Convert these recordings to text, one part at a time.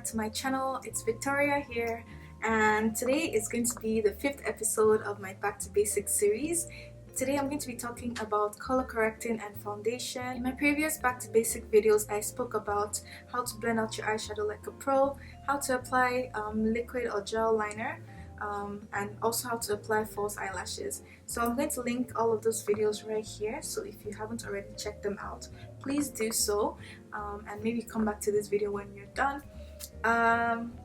back to my channel. It's Victoria here, and today is going to be the 5th episode of my Back to Basics series. Today I'm going to be talking about color correcting and foundation. In my previous Back to Basic videos, I spoke about how to blend out your eyeshadow like a pro, how to apply liquid or gel liner, and also how to apply false eyelashes. So I'm going to link all of those videos right here, so if you haven't already checked them out, please do so, and maybe come back to this video when you're done.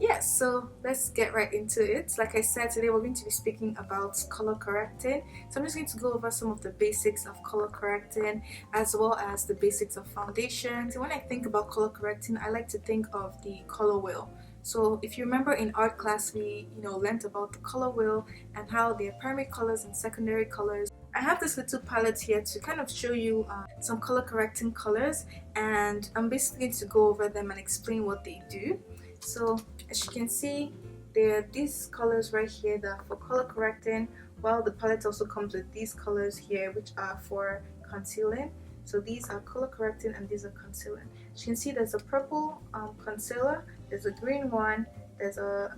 Yes, so let's get right into it. Like I said, today we're going to be speaking about color correcting. So I'm just going to go over some of the basics of color correcting as well as the basics of foundation. So when I think about color correcting, I like to think of the color wheel. So if you remember in art class, we learned about the color wheel and how there are primary colors and secondary colors. I have this little palette here to kind of show you some color correcting colors, and I'm basically going to go over them and explain what they do. So as you can see, there are these colors right here that are for color correcting, while the palette also comes with these colors here which are for concealing. So these are color correcting and these are concealing. As you can see, there's a purple concealer, there's a green one, there's a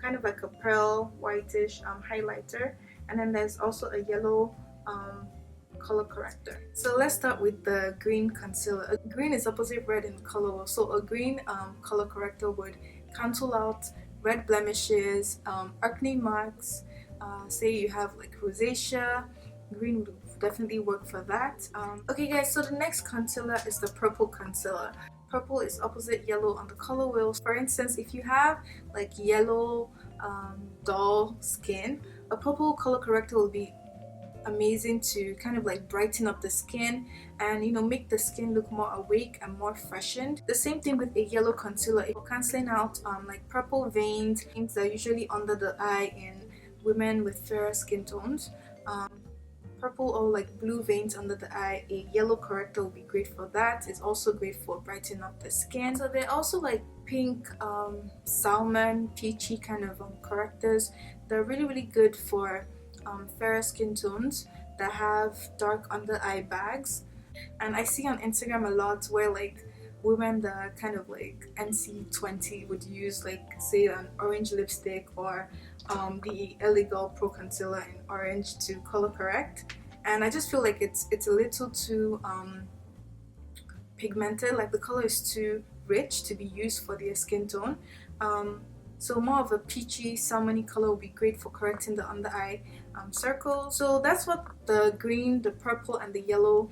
kind of like a pearl whitish highlighter, and then there's also a yellow color corrector. So let's start with the green concealer. Green is opposite red in color, so a green color corrector would cancel out red blemishes, acne marks, say you have like rosacea. Green would definitely work for that. Okay guys, so the next concealer is the purple concealer. Purple is opposite yellow on the color wheel. For instance, if you have like yellow dull skin, a purple color corrector will be amazing to kind of like brighten up the skin and make the skin look more awake and more freshened. The same thing with a yellow concealer. It's cancelling out like purple veins that are usually under the eye in women with fairer skin tones. Purple or like blue veins under the eye, a yellow corrector will be great for that. It's also great for brightening up the skin. So they're also like pink, salmon, peachy kind of correctors. They're really good for fairer skin tones that have dark under eye bags. And I see on Instagram a lot where like women that are kind of like NC20 would use like say an orange lipstick or the LA Girl Pro Concealer in orange to color correct, and I just feel like it's a little too pigmented. Like the color is too rich to be used for their skin tone. So more of a peachy salmony color would be great for correcting the under eye circles. So that's what the green, the purple, and the yellow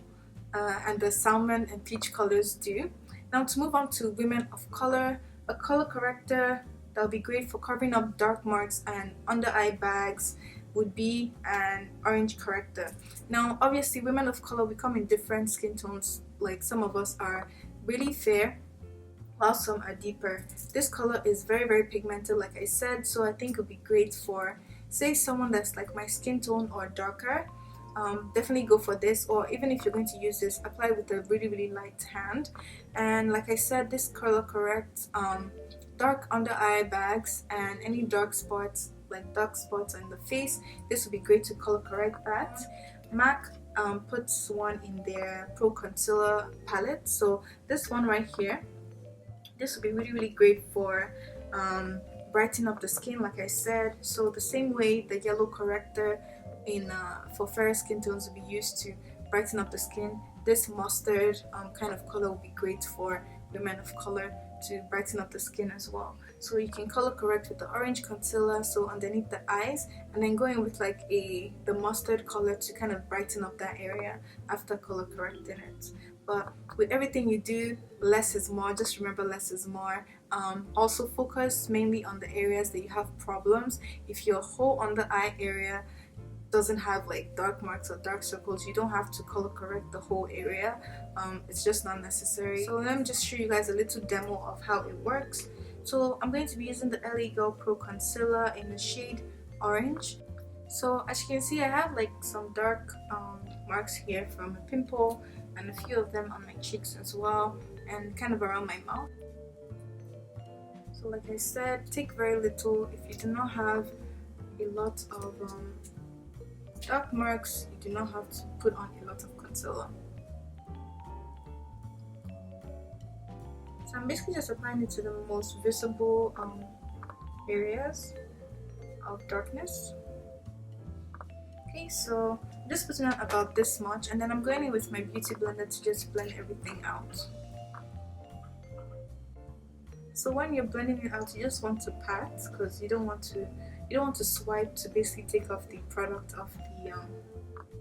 and the salmon and peach colors do. Now to move on to women of color, a color corrector that would be great for covering up dark marks and under eye bags would be an orange corrector. Now obviously women of color, we come in different skin tones. Like some of us are really fair while some are deeper. This color is very pigmented like I said, so I think it would be great for say someone that's like my skin tone or darker. Definitely go for this, or even if you're going to use this, apply with a really light hand. And like I said, this color corrects dark under eye bags and any dark spots like dark spots on the face. This would be great to color correct that. MAC puts one in their Pro Concealer palette, so this one right here, this would be really great for brightening up the skin like I said. So the same way the yellow corrector in for fairer skin tones will be used to brighten up the skin, this mustard kind of color will be great for women of color to brighten up the skin as well. So you can color correct with the orange concealer, so underneath the eyes, and then going with like the mustard color to kind of brighten up that area after color correcting it. But with everything you do, less is more. Just remember, less is more. Also focus mainly on the areas that you have problems. If your whole under eye area doesn't have like dark marks or dark circles, you don't have to color correct the whole area. It's just not necessary. So let me just show you guys a little demo of how it works. So I'm going to be using the LA Girl Pro Concealer in the shade orange. So as you can see, I have like some dark marks here from a pimple and a few of them on my cheeks as well, and kind of around my mouth. So like I said, take very little. If you do not have a lot of dark marks, you do not have to put on a lot of concealer. So I'm basically just applying it to the most visible areas of darkness. Okay, so I'm just putting on about this much, and then I'm going in with my beauty blender to just blend everything out. So when you're blending it out, you just want to pat, because you don't want to swipe to basically take off the product of the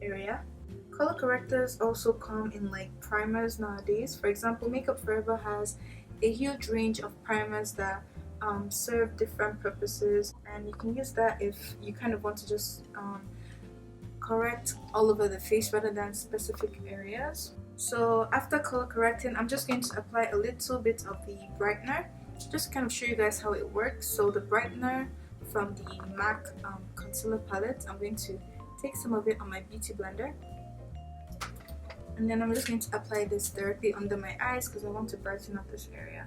area. Color correctors also come in like primers nowadays. For example, Makeup Forever has a huge range of primers that serve different purposes, and you can use that if you kind of want to just correct all over the face rather than specific areas. So after color correcting, I'm just going to apply a little bit of the brightener, just to kind of show you guys how it works. So the brightener from the MAC concealer palette, I'm going to take some of it on my beauty blender, and then I'm just going to apply this directly under my eyes because I want to brighten up this area.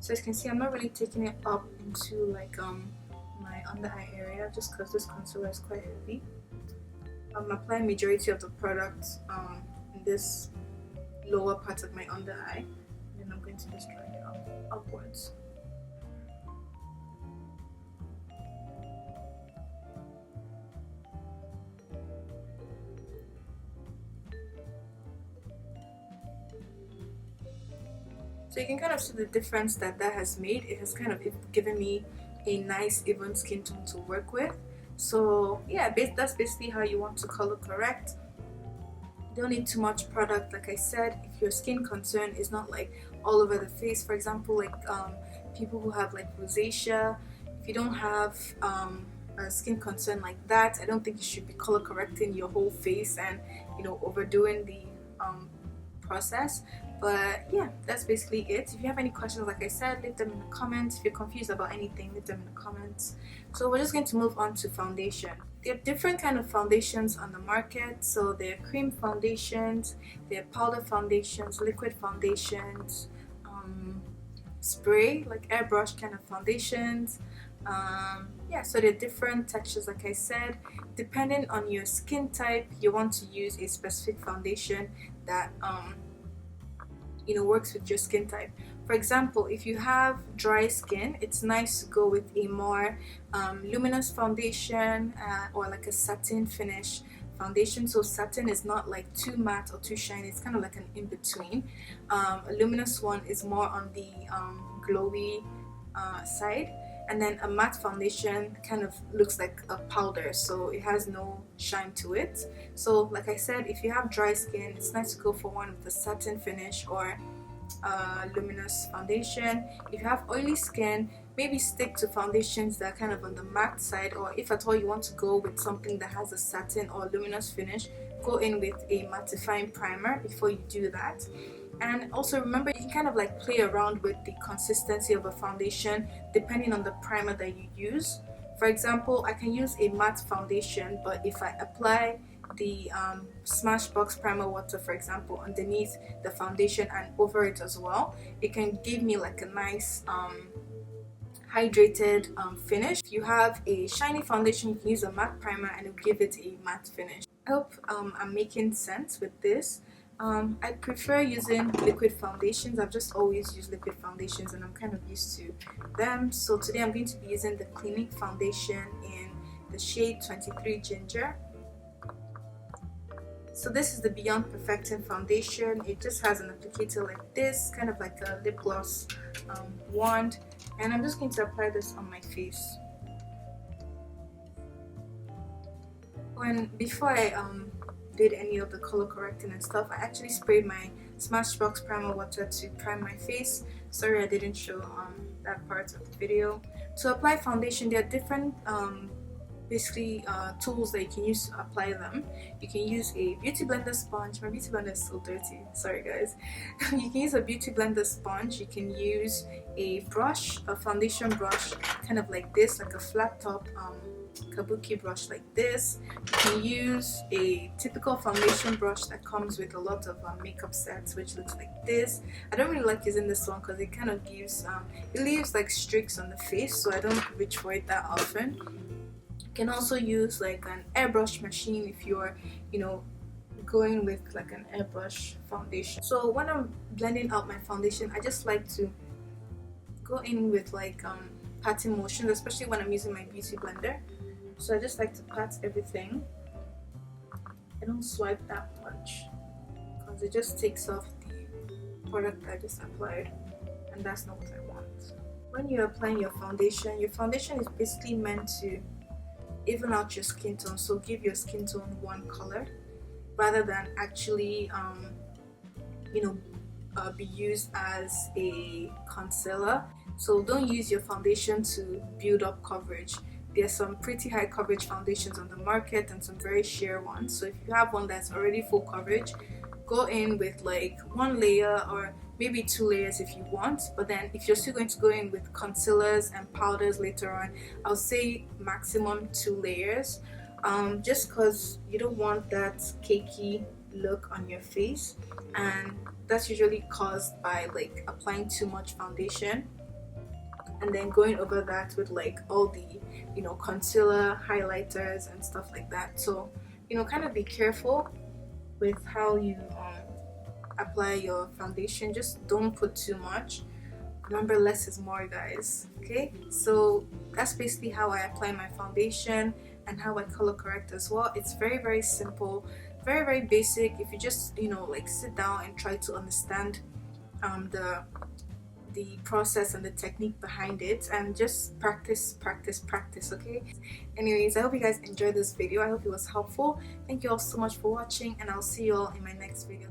So as you can see, I'm not really taking it up into like my under eye area, just because this concealer is quite heavy. I'm applying majority of the product in this lower part of my under eye, and then I'm going to just drag it upwards. So you can kind of see the difference that has made. It has kind of given me a nice even skin tone to work with. So yeah, that's basically how you want to color correct. You don't need too much product. Like I said, if your skin concern is not like all over the face, for example, like people who have like rosacea, if you don't have a skin concern like that, I don't think you should be color correcting your whole face and overdoing the process. But yeah, that's basically it. If you have any questions, like I said, leave them in the comments. If you're confused about anything, leave them in the comments. So we're just going to move on to foundation. There are different kind of foundations on the market. So there are cream foundations, there are powder foundations, liquid foundations, spray, like airbrush kind of foundations. Yeah, so there are different textures, like I said. Depending on your skin type, you want to use a specific foundation that works with your skin type. For example, if you have dry skin, it's nice to go with a more luminous foundation or like a satin finish foundation. So satin is not like too matte or too shiny, it's kind of like an in-between. A luminous one is more on the glowy side, and then a matte foundation kind of looks like a powder, so it has no shine to it. So like I said, if you have dry skin, it's nice to go for one with a satin finish or luminous foundation. If you have oily skin, maybe stick to foundations that are kind of on the matte side, or if at all you want to go with something that has a satin or luminous finish, go in with a mattifying primer before you do that. And also remember, you can kind of like play around with the consistency of a foundation depending on the primer that you use. For example, I can use a matte foundation, but if I apply the Smashbox primer water, for example, underneath the foundation and over it as well, it can give me like a nice hydrated finish. If you have a shiny foundation, you can use a matte primer and it'll give it a matte finish. I hope I'm making sense with this. I prefer using liquid foundations. I've just always used liquid foundations and I'm kind of used to them. So today I'm going to be using the Clinique foundation in the shade 23 Ginger. So this is the Beyond Perfecting foundation. It just has an applicator like this, kind of like a lip gloss wand, and I'm just going to apply this on my face. Before I did any of the color correcting and stuff, I actually sprayed my Smashbox primer water to prime my face. Sorry I didn't show that part of the video. To apply foundation, there are different basically tools that you can use to apply them. You can use a beauty blender sponge. My beauty blender is so dirty, sorry guys. You can use a beauty blender sponge. You can use a brush, a foundation brush, kind of like this, like a flat top kabuki brush like this. You can use a typical foundation brush that comes with a lot of makeup sets, which looks like this. I don't really like using this one because it kind of gives it leaves like streaks on the face, so I don't reach for it that often. You can also use like an airbrush machine if you're go in with like an airbrush foundation. So when I'm blending out my foundation, I just like to go in with like patting motions, especially when I'm using my beauty blender. So I just like to pat everything. I don't swipe that much because it just takes off the product I just applied, and that's not what I want. When you're applying your foundation is basically meant to even out your skin tone, so give your skin tone one color rather than actually be used as a concealer. So don't use your foundation to build up coverage. There's some pretty high coverage foundations on the market and some very sheer ones. So if you have one that's already full coverage, go in with like one layer or maybe 2 layers if you want. But then if you're still going to go in with concealers and powders later on, I'll say maximum 2 layers, just because you don't want that cakey look on your face, and that's usually caused by like applying too much foundation and then going over that with like all the concealer, highlighters and stuff like that. So kind of be careful with how you apply your foundation. Just don't put too much. Remember, less is more, guys. Okay, so that's basically how I apply my foundation and how I color correct as well. It's very, very simple, very, very basic. If you just like sit down and try to understand the process and the technique behind it, and just practice, okay? Anyways, I hope you guys enjoyed this video. I hope it was helpful. Thank you all so much for watching, and I'll see you all in my next video.